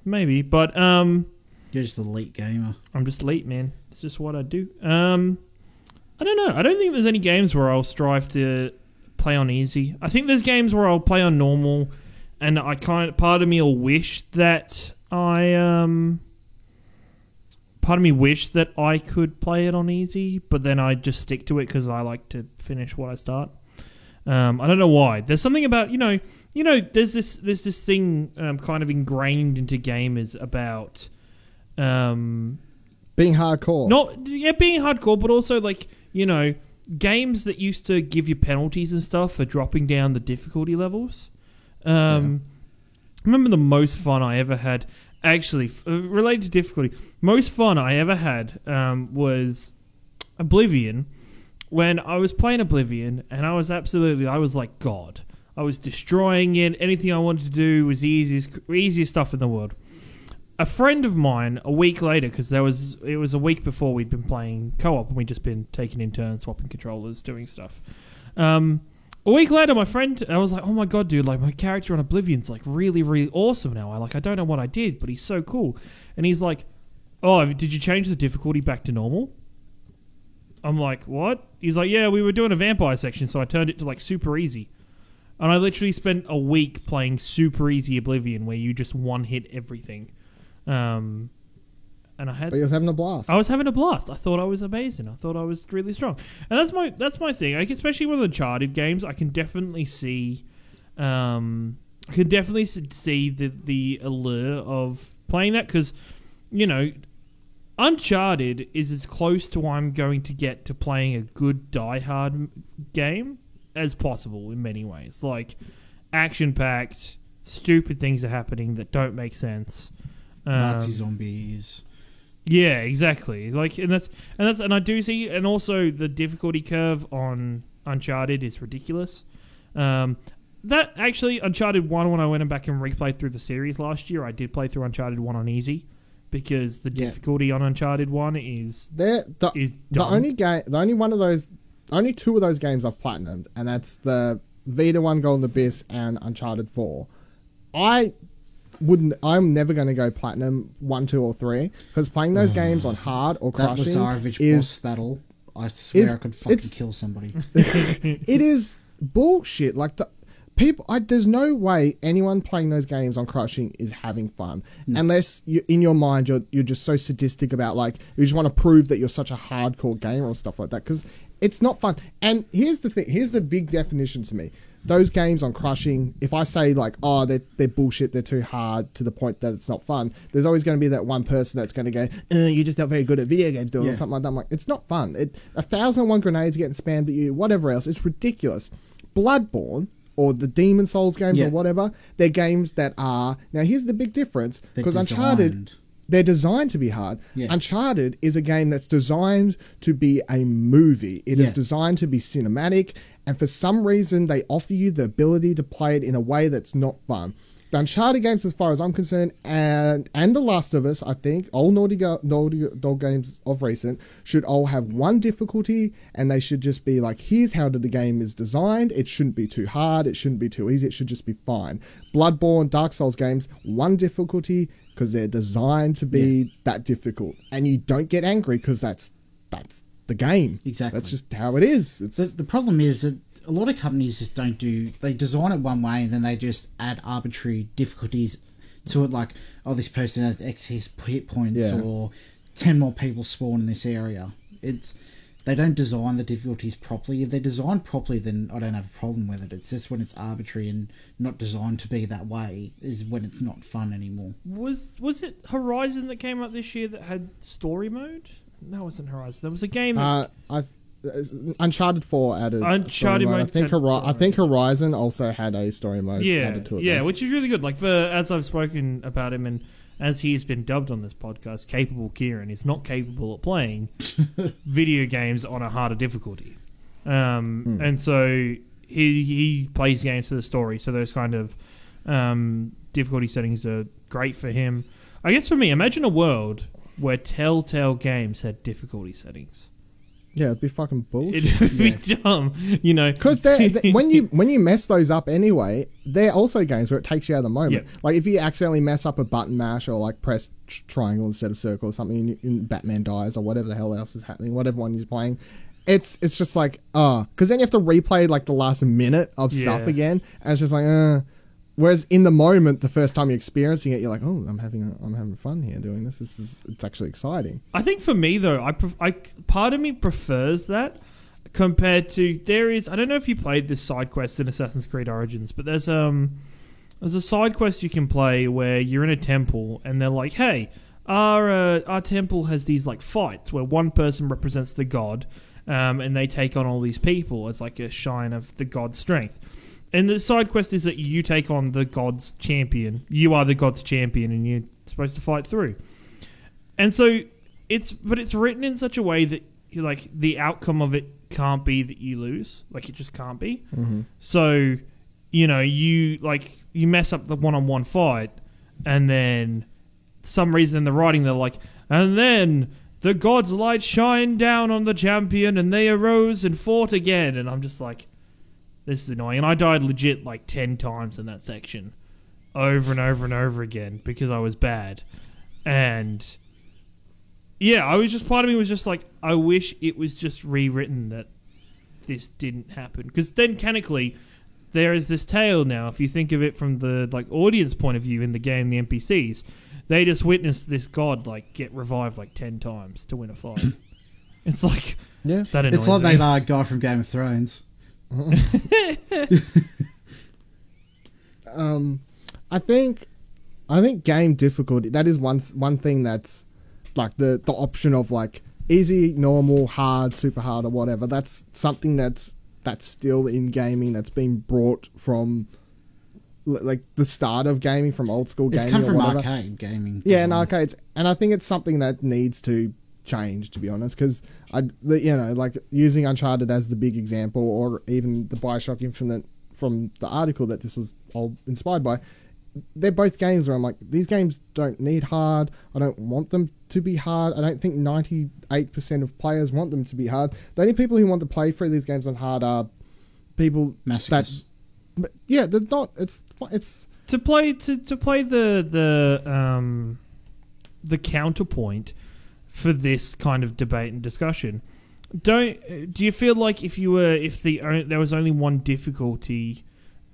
maybe. But, you're just an elite gamer. I'm just elite, man. It's just what I do. I don't know. I don't think there's any games where I'll strive to play on easy. I think there's games where I'll play on normal, and part of me will wish that I could play it on easy, but then I just stick to it because I like to finish what I start. I don't know why. There's something about there's this thing kind of ingrained into gamers about being hardcore. Being hardcore, but also like, games that used to give you penalties and stuff for dropping down the difficulty levels. remember the most fun I ever had. Actually, related to difficulty, most fun I ever had was Oblivion. When I was playing Oblivion, and I was like God. I was destroying it. Anything I wanted to do was the easiest stuff in the world. A friend of mine, a week later, because it was a week before we'd been playing co-op, and we'd just been taking in turns, swapping controllers, doing stuff. A week later, my friend, I was like, oh my God, dude, like my character on Oblivion's like really, really awesome now. I don't know what I did, but he's so cool. And he's like, oh, did you change the difficulty back to normal? I'm like, what? He's like, yeah, we were doing a vampire section, so I turned it to like super easy. And I literally spent a week playing super easy Oblivion, where you just one-hit everything. And But you was having a blast. I was having a blast. I thought I was amazing. I thought I was really strong. And that's my thing. Like, especially with Uncharted games, I can definitely see the allure of playing that, because, you know, Uncharted is as close to I'm going to get to playing a good Die Hard game as possible in many ways. Like, action-packed, stupid things are happening that don't make sense. Nazi zombies. Yeah, exactly. Like, and I do see, and also the difficulty curve on Uncharted is ridiculous. That actually, Uncharted 1, when I went back and replayed through the series last year, I did play through Uncharted 1 on easy, because the difficulty on Uncharted 1 is only two of those games I've platinumed, and that's the Vita 1 Golden Abyss and Uncharted 4. I'm never going to go platinum 1, 2, or 3, because playing those games on hard or that crushing Lazarevich boss battle, I swear I could fucking kill somebody. It is bullshit. Like, there's no way anyone playing those games on crushing is having fun, unless in your mind you're just so sadistic about, like, you just want to prove that you're such a hardcore gamer or stuff like that, because it's not fun. And here's the thing. Here's the big definition to me. Those games on crushing, if I say, like, oh, they're bullshit, they're too hard to the point that it's not fun, there's always going to be that one person that's going to go, you're just not very good at video games, or something like that. I'm like, it's not fun. 1,001 grenades getting spammed at you, whatever else. It's ridiculous. Bloodborne, or the Demon Souls games, or whatever, they're games that are... Now, here's the big difference, because Uncharted... They're designed to be hard. Yeah. Uncharted is a game that's designed to be a movie. It is designed to be cinematic, and for some reason, they offer you the ability to play it in a way that's not fun. The Uncharted games, as far as I'm concerned, and The Last of Us, I think, all Naughty Dog games of recent, should all have one difficulty, and they should just be like, here's how the game is designed. It shouldn't be too hard. It shouldn't be too easy. It should just be fine. Bloodborne, Dark Souls games, one difficulty, because they're designed to be that difficult. And you don't get angry, because that's the game. Exactly. That's just how it is. The problem is that a lot of companies just don't they design it one way, and then they just add arbitrary difficulties to it, like, oh, this person has X hit points, or 10 more people spawn in this area. They don't design the difficulties properly. If they're designed properly, then I don't have a problem with it. It's just when it's arbitrary and not designed to be that way is when it's not fun anymore. Was it Horizon that came out this year that had story mode? No, it wasn't Horizon. There was a game... Uncharted 4 added Uncharted mode. I think Horizon also had a story mode added to it. Yeah, which is really good. Like, as I've spoken about him, and as he's been dubbed on this podcast, Capable Kieran is not capable of playing video games on a harder difficulty. And so he plays games for the story, so those kind of difficulty settings are great for him. I guess for me, imagine a world where Telltale Games had difficulty settings. Yeah, it'd be fucking bullshit. It'd be dumb, you know. Because when you mess those up anyway, they're also games where it takes you out of the moment. Yep. Like, if you accidentally mess up a button mash, or like press triangle instead of circle or something, and Batman dies, or whatever the hell else is happening, whatever one you're playing, it's just like, because then you have to replay like the last minute of stuff again, and it's just like, Whereas in the moment, the first time you're experiencing it, you're like, "Oh, I'm having fun here doing this. It's actually exciting." I think for me though, I part of me prefers that compared to I don't know if you played this side quest in Assassin's Creed Origins, but there's a side quest you can play where you're in a temple and they're like, "Hey, our temple has these like fights where one person represents the god, and they take on all these people. It's like a sign of the god's strength." And the side quest is that you take on the god's champion. You are the god's champion, and you're supposed to fight through. And so it's written in such a way that like the outcome of it can't be that you lose. Like it just can't be. Mm-hmm. So you mess up the one-on-one fight, and then some reason in the writing they're like, and then the god's light shined down on the champion, and they arose and fought again. And I'm just like, this is annoying. And I died legit like 10 times in that section, over and over and over again, because I was bad. And yeah, part of me was just like, I wish it was just rewritten that this didn't happen. Because then canonically, there is this tale now. If you think of it from the like audience point of view in the game, the NPCs, they just witnessed this god like get revived like 10 times to win a fight. It's like, yeah, that annoys It's like me. that guy from Game of Thrones. I think game difficulty, that is one thing that's like the option of like easy, normal, hard, super hard, or whatever. That's something that's still in gaming, that's been brought from like the start of gaming, from old school gaming. It's come or from whatever. arcade gaming. Yeah, and arcades, and I think it's something that needs to change, to be honest, because like using Uncharted as the big example, or even the Bioshock Infinite from the article that this was all inspired by, they're both games where I'm like, these games don't need hard. I don't want them to be hard. I don't think 98% of players want them to be hard. The only people who want to play through these games on hard are people Masochists. but yeah, they're not. It's to play the counterpoint for this kind of debate and discussion. Do you feel like there was only one difficulty,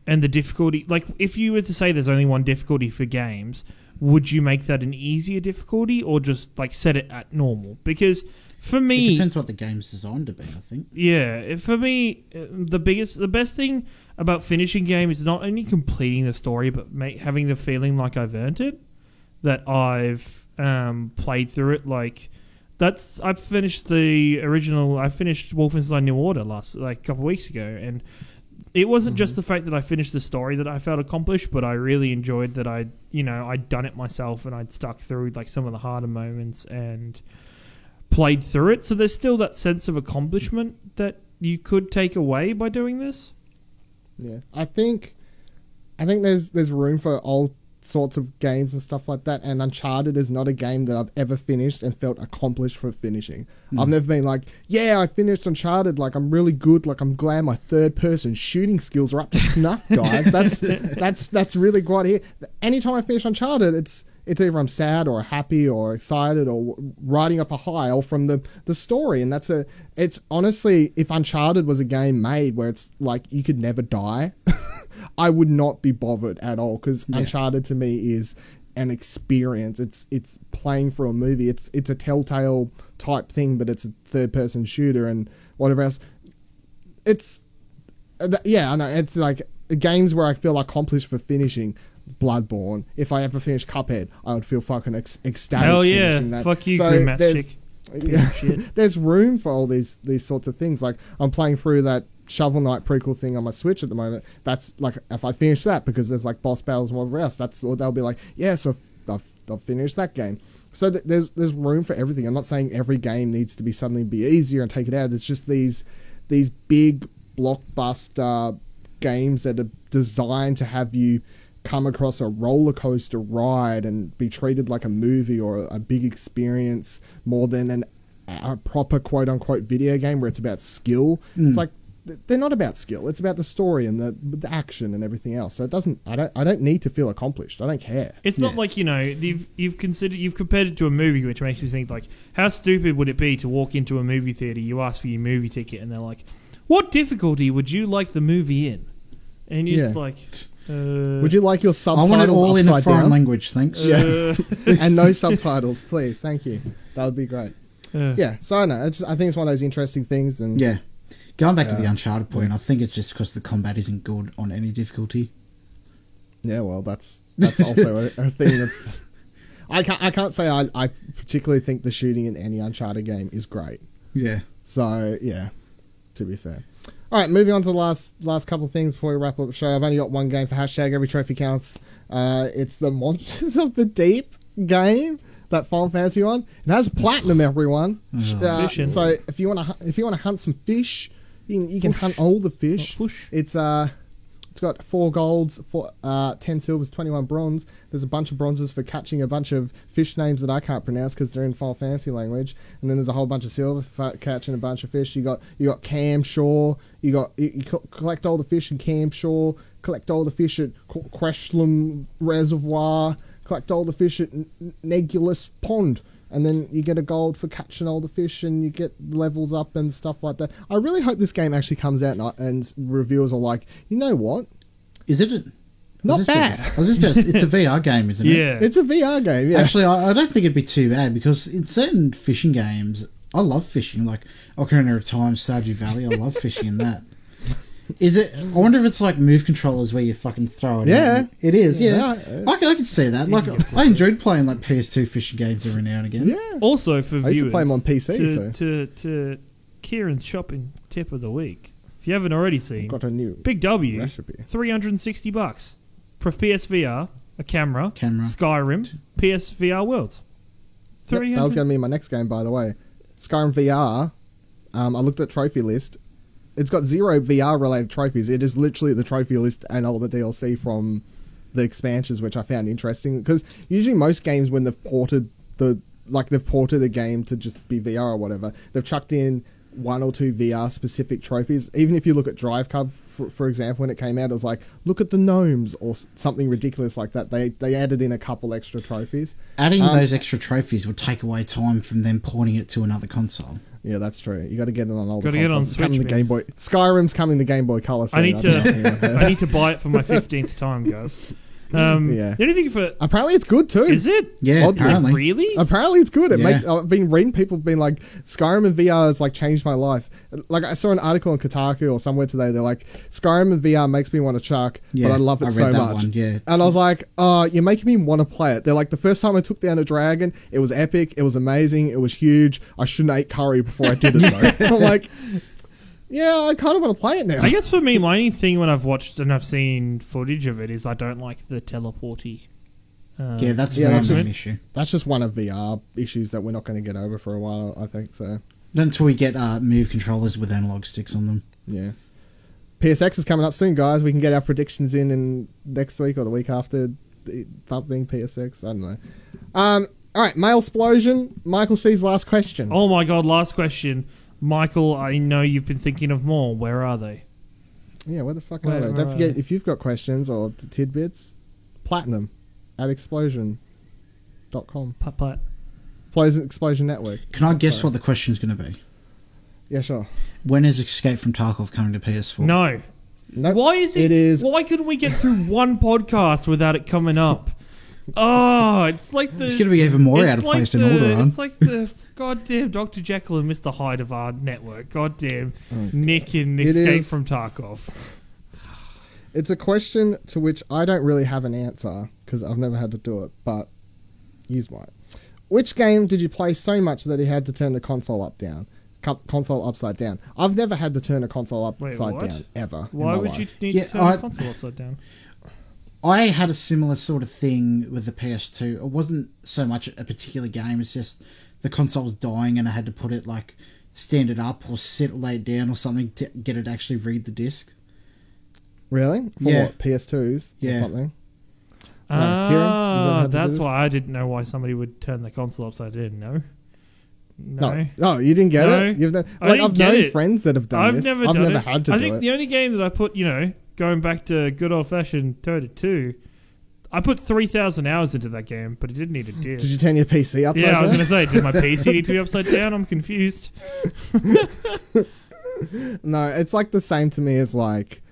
and the difficulty, like if you were to say there's only one difficulty for games, would you make that an easier difficulty, or just like set it at normal? Because for It me, depends what the game's designed to be, I think. yeah, for me, the best thing about finishing game is not only completing the story, but having the feeling like I've earned it, that I've played through it. Like I finished Wolfenstein New Order a couple of weeks ago, and it wasn't just the fact that I finished the story that I felt accomplished, but I really enjoyed that I'd done it myself, and I'd stuck through like some of the harder moments and played through it. So there's still that sense of accomplishment that you could take away by doing this. Yeah, I think there's room for all sorts of games and stuff like that, and Uncharted is not a game that I've ever finished and felt accomplished for finishing. I've never been like, yeah, I finished Uncharted, like I'm really good, like I'm glad my third person shooting skills are up to snuff, guys. That's really quite here. Anytime I finish Uncharted, it's either I'm sad or happy or excited or riding off a high, all from the story. And it's honestly, if Uncharted was a game made where it's like you could never die, I would not be bothered at all, because Uncharted to me is an experience. It's playing for a movie. It's a Telltale type thing, but it's a third person shooter and whatever else. It's I know, it's like games where I feel accomplished for finishing. Bloodborne. If I ever finish Cuphead, I would feel fucking ecstatic. Hell yeah! finishing that. Fuck you, So Grim Chick. there's room for all these sorts of things. Like I'm playing through that Shovel Knight prequel thing on my Switch at the moment. That's like, if I finish that, because there's like boss battles and whatever else, they'll be like, yeah, so I've finished that game. So there's room for everything. I'm not saying every game needs to be suddenly be easier and take it out. It's just these big blockbuster games that are designed to have you come across a roller coaster ride and be treated like a movie or a big experience more than a proper quote unquote video game where it's about skill. It's like, they're not about skill. It's about the story and the action and everything else. So I don't need to feel accomplished. I don't care. It's not like, you've compared it to a movie, which makes you think like, how stupid would it be to walk into a movie theater, you ask for your movie ticket, and they're like, what difficulty would you like the movie in? And you're just like, would you like your I subtitles want it all in a upside foreign down? language, thanks. Yeah, and no subtitles, please. Thank you. That would be great. Yeah, so I know. I think it's one of those interesting things. And Yeah. Going back to the Uncharted point, I think it's just because the combat isn't good on any difficulty. yeah, well, that's also a thing that's. I can't say I particularly think the shooting in any Uncharted game is great. Yeah. So yeah, to be fair. All right, moving on to the last couple of things before we wrap up the show. I've only got one game for hashtag every trophy counts. It's the Monsters of the Deep game that Final Fantasy on. It has platinum, everyone. Fishing. So if you want to hunt some fish, you can hunt all the fish. It's got 4 golds, 10 silvers, 21 bronze. There's a bunch of bronzes for catching a bunch of fish names that I can't pronounce because they're in Final Fantasy language. And then there's a whole bunch of silver for catching a bunch of fish. You got Cam Shore. You collect all the fish in Cam Shore. Collect all the fish at Questlem Reservoir. Collect all the fish at Negulus Pond. And then you get a gold for catching all the fish, and you get levels up and stuff like that. I really hope this game actually comes out and reviewers are like, you know what? Is it? Not bad. It's a VR game, isn't it? Yeah. It's a VR game, yeah. Actually, I don't think it'd be too bad because in certain fishing games, I love fishing. Like Ocarina of Time, Stardew Valley, I love fishing in that. Is it? I wonder if it's like move controllers where you fucking throw it. Yeah, in. It is. Yeah, yeah. I can see that. Like, I enjoyed playing like PS2 fishing games every now and again. Yeah. Also, for I viewers, used to play them on PC. to Kieran's shopping tip of the week. If you haven't already seen, Got a new Big W, recipe. $360 for PSVR, a camera, Camera. Skyrim, PSVR Worlds. Yep, that was going to be my next game, by the way. Skyrim VR. I looked at trophy list. It's got 0 VR related trophies. It is literally the trophy list and all the DLC from the expansions, which I found interesting. Because usually most games, when they've ported the game to just be VR or whatever, they've chucked in 1 or 2 VR specific trophies. Even if you look at Drive Club, for example, when it came out, it was like, look at the gnomes or something ridiculous like that. They added in a couple extra trophies. Adding those extra trophies would take away time from them porting it to another console. Yeah, that's true. You got to get it on all the Gotta get it on consoles. It's coming Switch, the Game Boy. Skyrim's coming the Game Boy Color. I need to buy it for my 15th time, guys. Yeah. The only thing for Apparently, it's good too. is it? Yeah, Oddly. apparently. Really? Apparently, it's good. Yeah. I've been reading people being like, Skyrim and VR has like changed my life. Like I saw an article on Kotaku or somewhere today. They're like, Skyrim and VR makes me want to chuck, but I love it read so that much. one, yeah. And I was like, oh, you're making me want to play it. They're like, the first time I took down a dragon, it was epic. It was amazing. It was huge. I shouldn't have ate curry before I did it though. I'm like, yeah, I kind of want to play it now. I guess for me, my only thing when I've watched and I've seen footage of it is I don't like the teleporty. Yeah, that's that's an just- issue. That's just one of VR issues that we're not going to get over for a while, I think. So, Not until we get move controllers with analog sticks on them. yeah. PSX is coming up soon, guys. We can get our predictions in next week or the week after something PSX. I don't know. All right, Mail Explosion. Michael C's last question. Oh my god! Last question, Michael. I know you've been thinking of more. Where are they? Yeah, where the fuck Where are they? are Don't forget, they? if you've got questions or tidbits, platinum at explosion.com. Pat. Explosion Network. Can I guess what the question's going to be? Yeah, sure. When is Escape from Tarkov coming to PS4? No. Nope. Why is it? It is. Why couldn't we get through one podcast without it coming up? Oh, it's like the. It's going to be even more it's out of like place than the- Alderaan. It's like the goddamn Dr. Jekyll and Mr. Hyde of our network. Goddamn Nick and It Escape is- from Tarkov. It's a question to which I don't really have an answer because I've never had to do it, but use mine. Which game did you play so much that you had to turn the console upside down? I've never had to turn a console upside what? down ever. Why in my would life. you need Yeah, to turn the console upside down? I had a similar sort of thing with the PS2. It wasn't so much a particular game, it's just the console was dying and I had to put it like stand it up or lay it down or something to get it to actually read the disc. Really? For Yeah. what? PS2s or Yeah. something? Kieran, you've never had to do That's this? why I didn't know why somebody would turn the console upside down. No. No. Oh, you didn't get No. it? You've I I've didn't known get it. friends that have done I've this. never I've done never it. had to I do think it. the only game that I put, going back to good old fashioned Dota 2, I put 3,000 hours into that game, but it didn't need a disc. Did you turn your PC upside Yeah, I was down? going to say, did my PC need to be upside down? I'm confused. No, it's like the same to me as like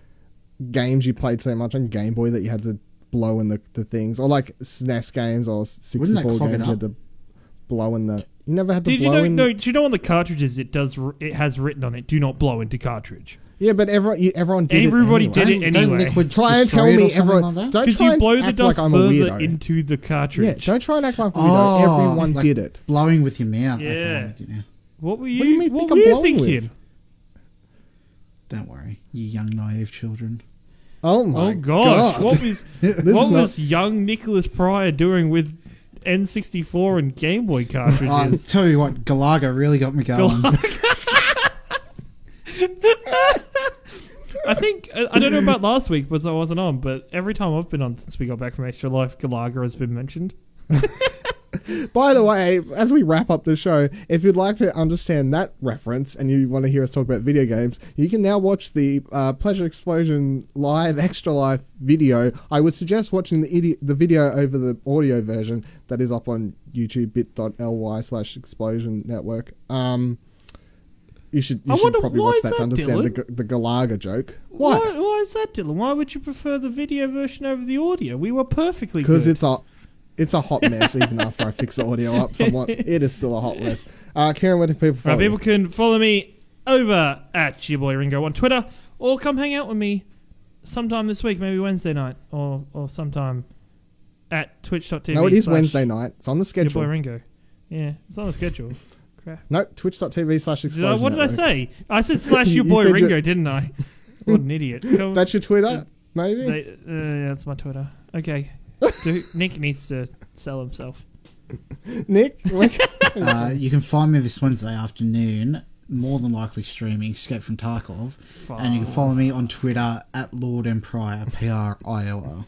games you played so much on Game Boy that you had to blow in the things, or like SNES games or 64 clog it games you had up? to blow in the. You never had to Did you blow know? in. No, do you know on the cartridges it has written on it, "Do not blow into cartridge." Yeah, but everyone did Everybody it. Anyway. did it anyway. Liquid Try and destroy tell it or me something everyone. like that? Don't Because try you and blow the act dust like I'm a further weirdo. into the cartridge. Yeah, don't try and act like a weirdo. Everyone like did it. Blowing with your mouth. Yeah. With your mouth. What were you? What do you mean what think were I'm you blowing with? thinking? Don't worry, you young naive children. Oh my Oh gosh, god! what was This what is not- was young Nicholas Pryor doing with N64 and Game Boy I cartridges? tell you what, Galaga really got me going. I think I don't know about last week because I wasn't on, but every time I've been on since we got back from Extra Life, Galaga has been mentioned. By the way, as we wrap up the show, if you'd like to understand that reference and you want to hear us talk about video games, you can now watch the Pleasure Explosion Live Extra Life video. I would suggest watching the video over the audio version that is up on YouTube, bit.ly/Explosion Network. You should wonder, probably why watch is that to that, understand Dylan? the Galaga joke. What? Why is that, Dylan? Why would you prefer the video version over the audio? We were perfectly good. Because it's a hot mess. Even after I fix the audio up somewhat, it is still a hot mess. Kieran, where do people follow Right, you? people can follow me over at your boy Ringo on Twitter, or come hang out with me sometime this week, maybe Wednesday night, or sometime at twitch.tv. No, it is Wednesday night. It's on the Your schedule. boy Ringo. Yeah, it's on the schedule. Crap. No, twitch.tv/Explosion. What did I Network. say? I said slash your You boy said Ringo, didn't I? What an idiot. Go, That's your Twitter, maybe? yeah, that's my Twitter. Okay. Nick needs to sell himself. Nick? You can find me this Wednesday afternoon, more than likely streaming Escape from Tarkov. And you can follow me on Twitter at Lord Empire, PRIOR.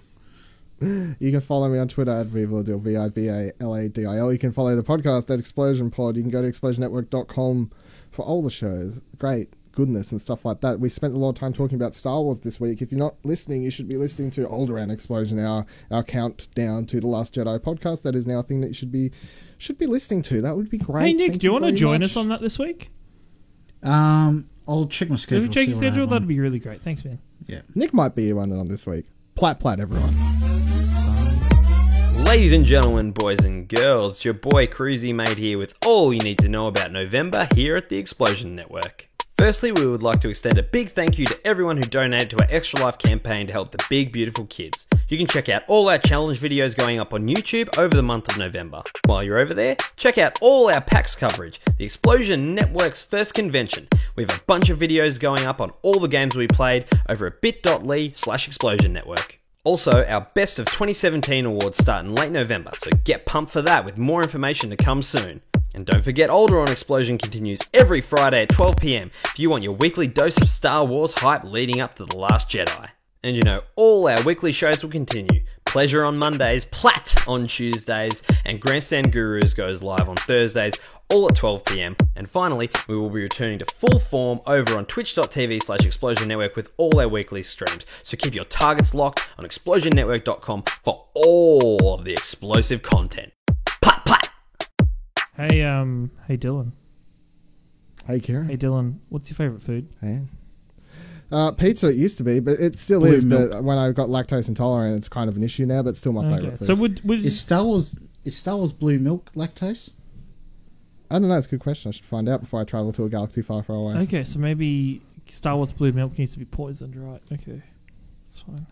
You can follow me on Twitter at Vivaladil, VIVALADIL. You can follow the podcast at Explosion Pod. You can go to explosionnetwork.com for all the shows. Great goodness and stuff like that. We spent a lot of time talking about Star Wars this week. If you're not listening, you should be listening to Alderaan Explosion, our countdown to The Last Jedi podcast. That is now a thing that you should be listening to. That would be great. Hey, Nick, Thank do you want to very join much. us on that this week? I'll check my schedule. If you check see your what I have schedule, on. that'd be really great. Thanks, man. Yeah. Nick might be one on this week. Plat, everyone. Ladies and gentlemen, boys and girls, it's your boy Cruzy Mate here with all you need to know about November here at the Explosion Network. Firstly, we would like to extend a big thank you to everyone who donated to our Extra Life campaign to help the big, beautiful kids. You can check out all our challenge videos going up on YouTube over the month of November. While you're over there, check out all our PAX coverage, the Explosion Network's first convention. We have a bunch of videos going up on all the games we played over at bit.ly/Explosion Network. Also, our Best of 2017 awards start in late November, so get pumped for that with more information to come soon. And don't forget, Alderaan Explosion continues every Friday at 12 PM if you want your weekly dose of Star Wars hype leading up to The Last Jedi. And you know, all our weekly shows will continue. Pleasure on Mondays, Plat on Tuesdays, and Grandstand Gurus goes live on Thursdays, all at 12 PM. And finally, we will be returning to full form over on twitch.tv/Explosion Network with all our weekly streams. So keep your targets locked on explosionnetwork.com for all of the explosive content. Plat, plat! Hey, Dylan. Hey, Kieran. Hey, Dylan. What's your favorite food? Hey. Pizza it used to be, but it still Blue is. milk. But when I got lactose intolerant, it's kind of an issue now. But it's still my favorite food. So would Is Star Wars blue milk lactose? I don't know. It's a good question. I should find out before I travel to a galaxy far, far away. okay? So maybe Star Wars blue milk needs to be poisoned, right? Okay, that's fine.